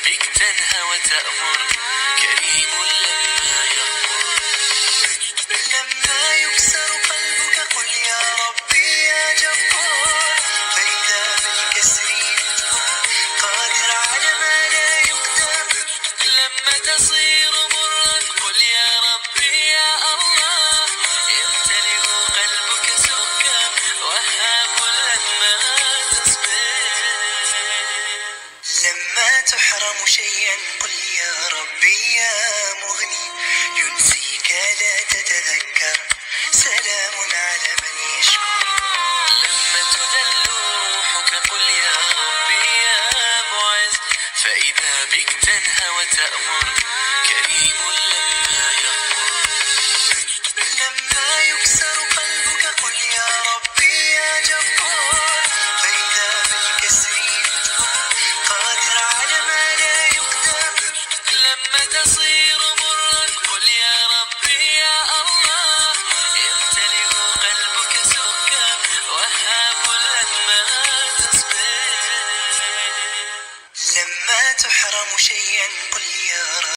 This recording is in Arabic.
بك تنهى وتأمر، كريم لما يغفر. لما يكسر قلبك قل يا ربي يا جبار، فإذا بالكسر قادر على ما لا يقدر. لما تصير مرا قل يا ربي يا الله، يمتلئ قلبك سكا وهاب لما تصبر. لما تحرم شيئا قل يا ربي يا مغني، ينسيك لا تتذكر، سلام على من يشكر. لما تذل روحك قل يا ربي يا معز، فإذا بك تنهى وتأمر، كريم